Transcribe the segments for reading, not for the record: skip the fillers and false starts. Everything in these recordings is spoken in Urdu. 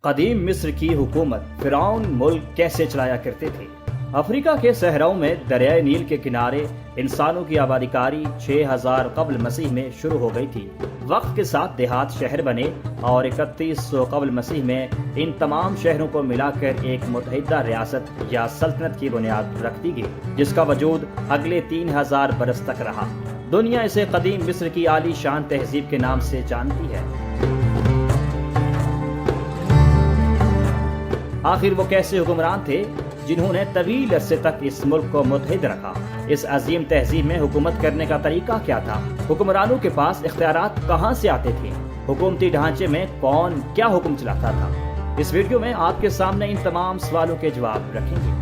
قدیم مصر کی حکومت فرعون ملک کیسے چلایا کرتے تھے؟ افریقہ کے صحراؤں میں دریائے نیل کے کنارے انسانوں کی آبادی کاری 6000 قبل مسیح میں شروع ہو گئی تھی۔ وقت کے ساتھ دیہات شہر بنے اور 3100 قبل مسیح میں ان تمام شہروں کو ملا کر ایک متحدہ ریاست یا سلطنت کی بنیاد رکھ دی گئی، جس کا وجود اگلے 3000 برس تک رہا۔ دنیا اسے قدیم مصر کی عالی شان تہذیب کے نام سے جانتی ہے۔ آخر وہ کیسے حکمران تھے جنہوں نے طویل عرصے تک اس ملک کو متحد رکھا؟ اس عظیم تہذیب میں حکومت کرنے کا طریقہ کیا تھا؟ حکمرانوں کے پاس اختیارات کہاں سے آتے تھے؟ حکومتی ڈھانچے میں کون کیا حکم چلاتا تھا؟ اس ویڈیو میں آپ کے سامنے ان تمام سوالوں کے جواب رکھیں گے۔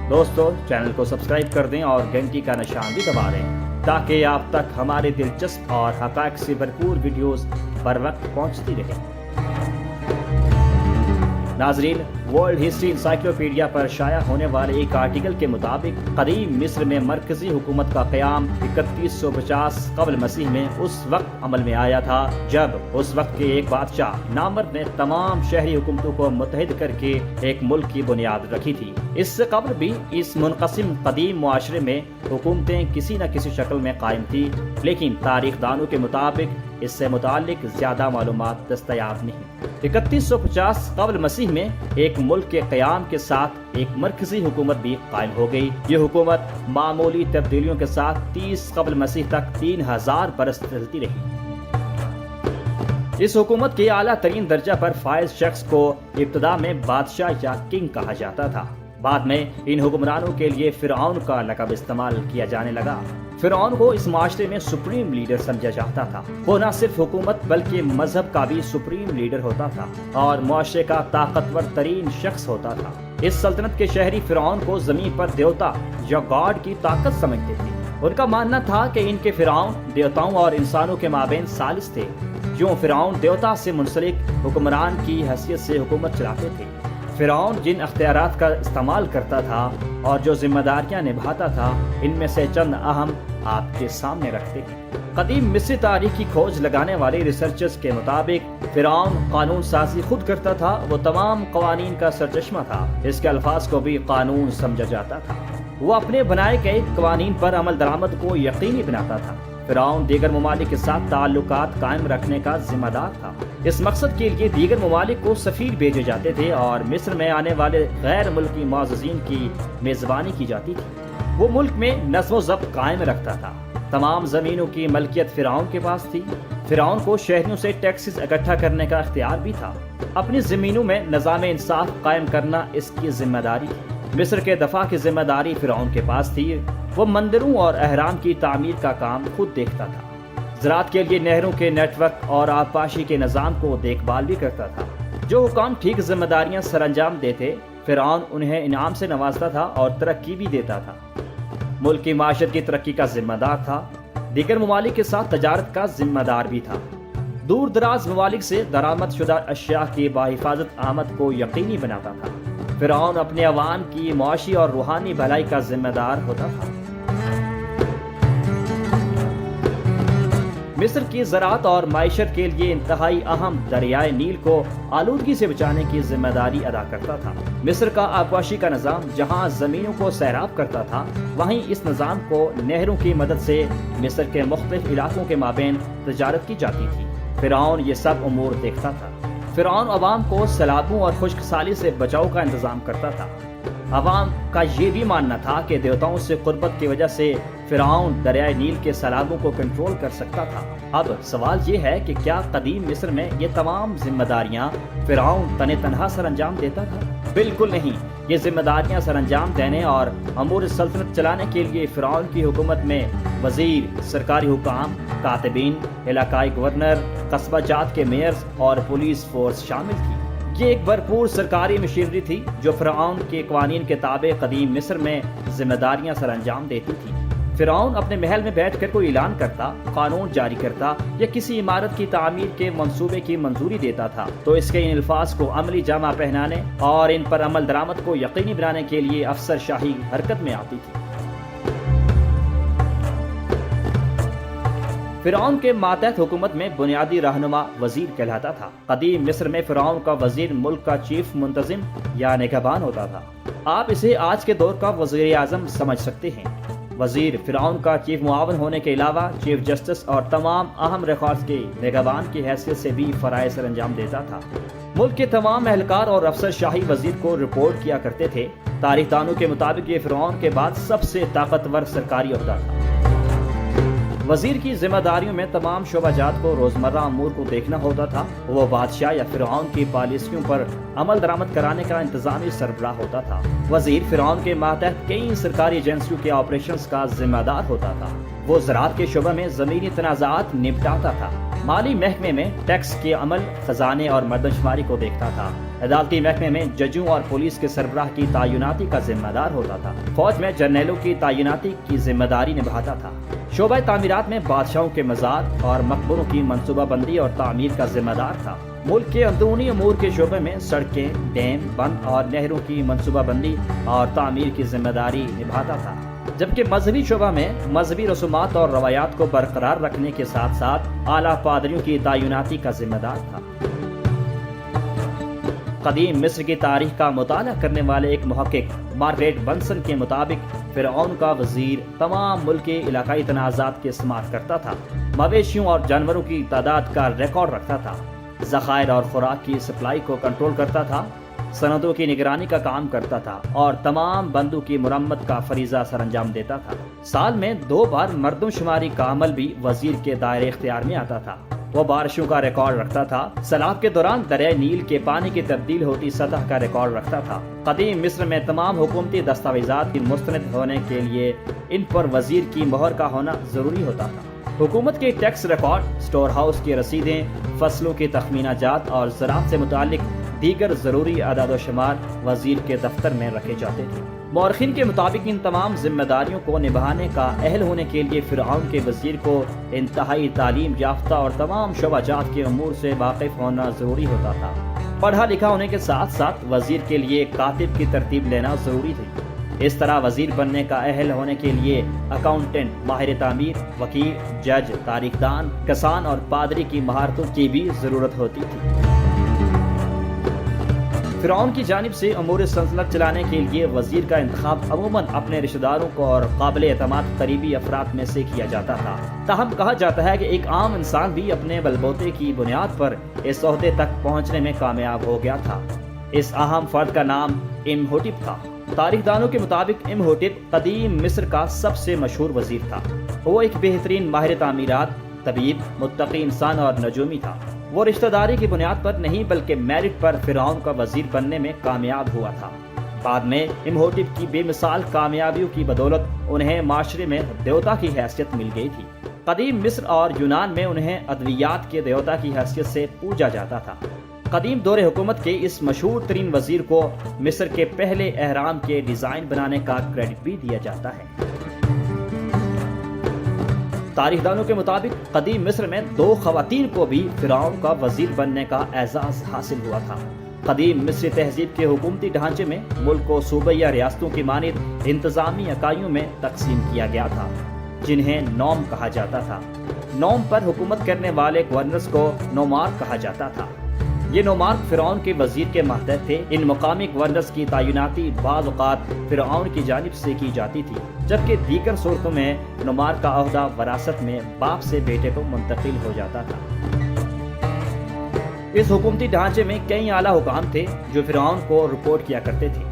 دوستو، چینل کو سبسکرائب کر دیں اور گھنٹی کا نشان بھی دبا دیں تاکہ آپ تک ہمارے دلچسپ اور حقائق سے بھرپور ویڈیوز بر وقت پہنچتی رہیں۔ ناظرین، ورلڈ ہسٹری انسائکلوپیڈیا پر شائع ہونے والے ایک آرٹیکل کے مطابق قدیم مصر میں مرکزی حکومت کا قیام 3150 قبل مسیح میں اس وقت عمل میں آیا تھا جب اس وقت کے ایک بادشاہ نامرد نے تمام شہری حکومتوں کو متحد کر کے ایک ملک کی بنیاد رکھی تھی۔ اس سے قبل بھی اس منقسم قدیم معاشرے میں حکومتیں کسی نہ کسی شکل میں قائم تھی، لیکن تاریخ دانوں کے مطابق اس سے متعلق زیادہ معلومات دستیاب نہیں۔ 3150 قبل مسیح میں ایک ملک کے قیام کے ساتھ ایک مرکزی حکومت بھی قائم ہو گئی۔ یہ حکومت معمولی تبدیلیوں کے ساتھ 30 قبل مسیح تک 3000 برس چلتی رہی۔ اس حکومت کے اعلیٰ ترین درجہ پر فائز شخص کو ابتدا میں بادشاہ یا کنگ کہا جاتا تھا۔ بعد میں ان حکمرانوں کے لیے فرعون کا لقب استعمال کیا جانے لگا۔ فرعون کو اس معاشرے میں سپریم لیڈر سمجھا جاتا تھا۔ وہ نہ صرف حکومت بلکہ مذہب کا بھی سپریم لیڈر ہوتا تھا اور معاشرے کا طاقتور ترین شخص ہوتا تھا۔ اس سلطنت کے شہری فرعون کو زمین پر دیوتا یا گاڈ کی طاقت سمجھتے تھے۔ ان کا ماننا تھا کہ ان کے فرعون دیوتاؤں اور انسانوں کے مابین ثالث تھے۔ یوں فرعون دیوتا سے منسلک حکمران کی حیثیت سے حکومت چلاتے تھے۔ فرعون جن اختیارات کا استعمال کرتا تھا اور جو ذمہ داریاں نبھاتا تھا، ان میں سے چند اہم آپ کے سامنے رکھتے ہیں۔ قدیم مصری تاریخ کی کھوج لگانے والے ریسرچرز کے مطابق فرعون قانون سازی خود کرتا تھا۔ وہ تمام قوانین کا سرچشمہ تھا۔ اس کے الفاظ کو بھی قانون سمجھا جاتا تھا۔ وہ اپنے بنائے گئے قوانین پر عمل درآمد کو یقینی بناتا تھا۔ فرعون دیگر ممالک کے ساتھ تعلقات قائم رکھنے کا ذمہ دار تھا۔ اس مقصد کے لیے دیگر ممالک کو سفیر بھیجے جاتے تھے اور مصر میں آنے والے غیر ملکی معززین کی میزبانی کی جاتی تھی۔ وہ ملک میں نظم و ضبط قائم رکھتا تھا۔ تمام زمینوں کی ملکیت فرعون کے پاس تھی۔ فرعون کو شہریوں سے ٹیکسز اکٹھا کرنے کا اختیار بھی تھا۔ اپنی زمینوں میں نظام انصاف قائم کرنا اس کی ذمہ داری تھی۔ مصر کے دفاع کی ذمہ داری فرعون کے پاس تھی۔ وہ مندروں اور اہرام کی تعمیر کا کام خود دیکھتا تھا۔ زراعت کے لیے نہروں کے نیٹ ورک اور آبپاشی کے نظام کو دیکھ بھال بھی کرتا تھا۔ جو حکام ٹھیک ذمہ داریاں سر انجام دیتے، فرعون انہیں انعام سے نوازتا تھا اور ترقی بھی دیتا تھا۔ ملک کی معیشت کی ترقی کا ذمہ دار تھا۔ دیگر ممالک کے ساتھ تجارت کا ذمہ دار بھی تھا۔ دور دراز ممالک سے درآمد شدہ اشیاء کی باحفاظت آمد کو یقینی بناتا تھا۔ فرعون اپنے عوام کی معاشی اور روحانی بھلائی کا ذمہ دار ہوتا تھا۔ مصر کی زراعت اور معیشت کے لیے انتہائی اہم دریائے نیل کو آلودگی سے بچانے کی ذمہ داری ادا کرتا تھا۔ مصر کا آبپاشی کا نظام جہاں زمینوں کو سیراب کرتا تھا، وہیں اس نظام کو نہروں کی مدد سے مصر کے مختلف علاقوں کے مابین تجارت کی جاتی تھی۔ فرعون یہ سب امور دیکھتا تھا۔ فرعون عوام کو سیلابوں اور خشک سالی سے بچاؤ کا انتظام کرتا تھا۔ عوام کا یہ بھی ماننا تھا کہ دیوتاؤں سے قربت کی وجہ سے فرعون دریائے نیل کے سیلابوں کو کنٹرول کر سکتا تھا۔ اب سوال یہ ہے کہ کیا قدیم مصر میں یہ تمام ذمہ داریاں فرعون تنہا سر انجام دیتا تھا؟ بالکل نہیں۔ یہ ذمہ داریاں سر انجام دینے اور امور سلطنت چلانے کے لیے فرعون کی حکومت میں وزیر، سرکاری حکام، کاتبین، علاقائی گورنر، قصبہ جات کے میئرز اور پولیس فورس شامل تھی۔ یہ ایک بھرپور سرکاری مشینری تھی جو فرعون کے قوانین کے تابع قدیم مصر میں ذمہ داریاں سر انجام دیتی تھی۔ فرعون اپنے محل میں بیٹھ کر کوئی اعلان کرتا، قانون جاری کرتا یا کسی عمارت کی تعمیر کے منصوبے کی منظوری دیتا تھا تو اس کے ان الفاظ کو عملی جامہ پہنانے اور ان پر عمل درآمد کو یقینی بنانے کے لیے افسر شاہی حرکت میں آتی تھی۔ فرعون کے ماتحت حکومت میں بنیادی رہنما وزیر کہلاتا تھا۔ قدیم مصر میں فرعون کا وزیر ملک کا چیف منتظم یا نگہبان ہوتا تھا۔ آپ اسے آج کے دور کا وزیر اعظم سمجھ سکتے ہیں۔ وزیر فرعون کا چیف معاون ہونے کے علاوہ چیف جسٹس اور تمام اہم ریکارڈز کے نگہبان کی حیثیت سے بھی فرائض سر انجام دیتا تھا۔ ملک کے تمام اہلکار اور افسر شاہی وزیر کو رپورٹ کیا کرتے تھے۔ تاریخ دانوں کے مطابق یہ فرعون کے بعد سب سے طاقتور سرکاری عہدہ تھا۔ وزیر کی ذمہ داریوں میں تمام شعبہ جات کو روزمرہ امور کو دیکھنا ہوتا تھا۔ وہ بادشاہ یا فرعون کی پالیسیوں پر عمل درآمد کرانے کا انتظامی سربراہ ہوتا تھا۔ وزیر فرعون کے ماتحت کئی سرکاری ایجنسیوں کے آپریشنز کا ذمہ دار ہوتا تھا۔ وہ زراعت کے شعبہ میں زمینی تنازعات نپٹاتا تھا۔ مالی محکمے میں ٹیکس کے عمل، خزانے اور مردم شماری کو دیکھتا تھا۔ عدالتی محکمے میں ججوں اور پولیس کے سربراہ کی تعیناتی کا ذمہ دار ہوتا تھا۔ فوج میں جرنیلوں کی تعیناتی کی ذمہ داری نبھاتا تھا۔ شعبہ تعمیرات میں بادشاہوں کے مزار اور مقبروں کی منصوبہ بندی اور تعمیر کا ذمہ دار تھا۔ ملک کے اندرونی امور کے شعبے میں سڑکیں، ڈیم، بند اور نہروں کی منصوبہ بندی اور تعمیر کی ذمہ داری نبھاتا تھا، جبکہ مذہبی شعبہ میں مذہبی رسومات اور روایات کو برقرار رکھنے کے ساتھ ساتھ اعلیٰ پادریوں کی تعیناتی کا ذمہ دار تھا۔ قدیم مصر کی تاریخ کا مطالعہ کرنے والے ایک محقق مارگریٹ بنسن کے مطابق فرعون کا وزیر تمام ملک کے علاقائی تنازعات کی سماعت کرتا تھا، مویشیوں اور جانوروں کی تعداد کا ریکارڈ رکھتا تھا، ذخائر اور خوراک کی سپلائی کو کنٹرول کرتا تھا، سندوں کی نگرانی کا کام کرتا تھا اور تمام بندوں کی مرمت کا فریضہ سر انجام دیتا تھا۔ سال میں 2 بار مردم شماری کا عمل بھی وزیر کے دائرے اختیار میں آتا تھا۔ وہ بارشوں کا ریکارڈ رکھتا تھا، سیلاب کے دوران دریائے نیل کے پانی کی تبدیل ہوتی سطح کا ریکارڈ رکھتا تھا۔ قدیم مصر میں تمام حکومتی دستاویزات کی مستند ہونے کے لیے ان پر وزیر کی مہر کا ہونا ضروری ہوتا تھا۔ حکومت کے ٹیکس ریکارڈ، سٹور ہاؤس کی رسیدیں، فصلوں کی تخمینہ جات اور زراعت سے متعلق دیگر ضروری اعداد و شمار وزیر کے دفتر میں رکھے جاتے تھے۔ مورخین کے مطابق ان تمام ذمہ داریوں کو نبھانے کا اہل ہونے کے لیے فرعون کے وزیر کو انتہائی تعلیم یافتہ اور تمام شعبہ جات کے امور سے واقف ہونا ضروری ہوتا تھا۔ پڑھا لکھا ہونے کے ساتھ ساتھ وزیر کے لیے کاتب کی ترتیب لینا ضروری تھی۔ اس طرح وزیر بننے کا اہل ہونے کے لیے اکاؤنٹنٹ، ماہر تعمیر، وکیل، جج، تاریخ دان، کسان اور پادری کی مہارتوں کی بھی ضرورت ہوتی تھی۔ فرعون کی جانب سے امور سلطنت چلانے کے لیے وزیر کا انتخاب عموماً اپنے رشتہ داروں کو اور قابل اعتماد قریبی افراد میں سے کیا جاتا تھا۔ تاہم کہا جاتا ہے کہ ایک عام انسان بھی اپنے بلبوتے کی بنیاد پر اس عہدے تک پہنچنے میں کامیاب ہو گیا تھا۔ اس اہم فرد کا نام امہوٹپ تھا۔ تاریخ دانوں کے مطابق امہوٹپ قدیم مصر کا سب سے مشہور وزیر تھا۔ وہ ایک بہترین ماہر تعمیرات، طبیب، متقی انسان اور نجومی تھا۔ وہ رشتہ داری کی بنیاد پر نہیں بلکہ میرٹ پر فرعون کا وزیر بننے میں کامیاب ہوا تھا۔ بعد میں امہوٹپ کی بے مثال کامیابیوں کی بدولت انہیں معاشرے میں دیوتا کی حیثیت مل گئی تھی۔ قدیم مصر اور یونان میں انہیں ادویات کے دیوتا کی حیثیت سے پوجا جاتا تھا۔ قدیم دور حکومت کے اس مشہور ترین وزیر کو مصر کے پہلے اہرام کے ڈیزائن بنانے کا کریڈٹ بھی دیا جاتا ہے۔ تاریخ دانوں کے مطابق قدیم مصر میں 2 خواتین کو بھی فرعون کا وزیر بننے کا اعزاز حاصل ہوا تھا۔ قدیم مصری تہذیب کے حکومتی ڈھانچے میں ملک کو صوبے یا ریاستوں کی مانند انتظامی اکائیوں میں تقسیم کیا گیا تھا، جنہیں نوم کہا جاتا تھا۔ نوم پر حکومت کرنے والے گورنرز کو نومارک کہا جاتا تھا۔ یہ نومارک فرعون کے وزیر کے ماتحت تھے۔ ان مقامی گورنرز کی تعیناتی بعض اوقات فرعون کی جانب سے کی جاتی تھی، جبکہ دیگر صورتوں میں نومارک کا عہدہ وراثت میں باپ سے بیٹے کو منتقل ہو جاتا تھا۔ اس حکومتی ڈھانچے میں کئی اعلیٰ حکام تھے جو فرعون کو رپورٹ کیا کرتے تھے۔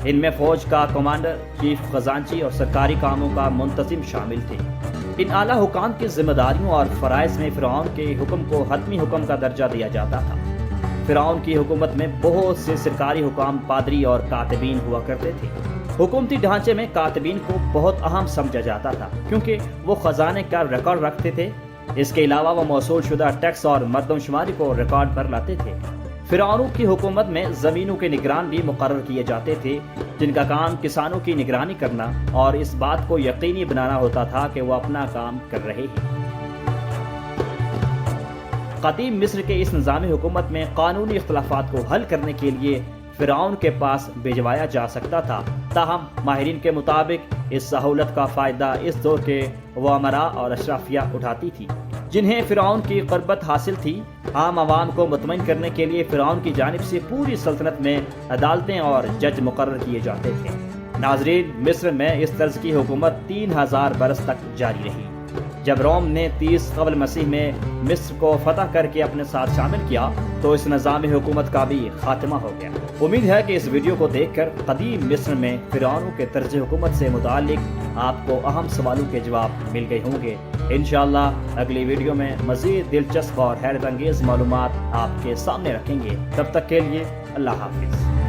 ان میں فوج کا کمانڈر، چیف خزانچی اور سرکاری کاموں کا منتظم شامل تھے۔ ان اعلیٰ حکام کی ذمہ داریوں اور فرائض میں فرعون کے حکم کو حتمی حکم کا درجہ دیا جاتا تھا۔ فرعون کی حکومت میں بہت سے سرکاری حکام، پادری اور کاتبین ہوا کرتے تھے۔ حکومتی ڈھانچے میں کاتبین کو بہت اہم سمجھا جاتا تھا کیونکہ وہ خزانے کا ریکارڈ رکھتے تھے۔ اس کے علاوہ وہ موصول شدہ ٹیکس اور مردم شماری کو ریکارڈ پر لاتے تھے۔ فرعون کی حکومت میں زمینوں کے نگران بھی مقرر کیے جاتے تھے، جن کا کام کسانوں کی نگرانی کرنا اور اس بات کو یقینی بنانا ہوتا تھا کہ وہ اپنا کام کر رہے ہیں۔ قدیم مصر کے اس نظام حکومت میں قانونی اختلافات کو حل کرنے کے لیے فرعون کے پاس بھجوایا جا سکتا تھا، تاہم ماہرین کے مطابق اس سہولت کا فائدہ اس دور کے وامراء اور اشرافیہ اٹھاتی تھی۔ جنہیں فرعون کی قربت حاصل تھی، عام عوام کو مطمئن کرنے کے لیے فرعون کی جانب سے پوری سلطنت میں عدالتیں اور جج مقرر کیے جاتے تھے۔ ناظرین، مصر میں اس طرز کی حکومت 3000 برس تک جاری رہی۔ جب روم نے 30 قبل مسیح میں مصر کو فتح کر کے اپنے ساتھ شامل کیا تو اس نظام حکومت کا بھی خاتمہ ہو گیا۔ امید ہے کہ اس ویڈیو کو دیکھ کر قدیم مصر میں فرعونوں کے طرز حکومت سے متعلق آپ کو اہم سوالوں کے جواب مل گئے ہوں گے۔ انشاءاللہ اگلی ویڈیو میں مزید دلچسپ اور حیرت انگیز معلومات آپ کے سامنے رکھیں گے۔ تب تک کے لیے اللہ حافظ۔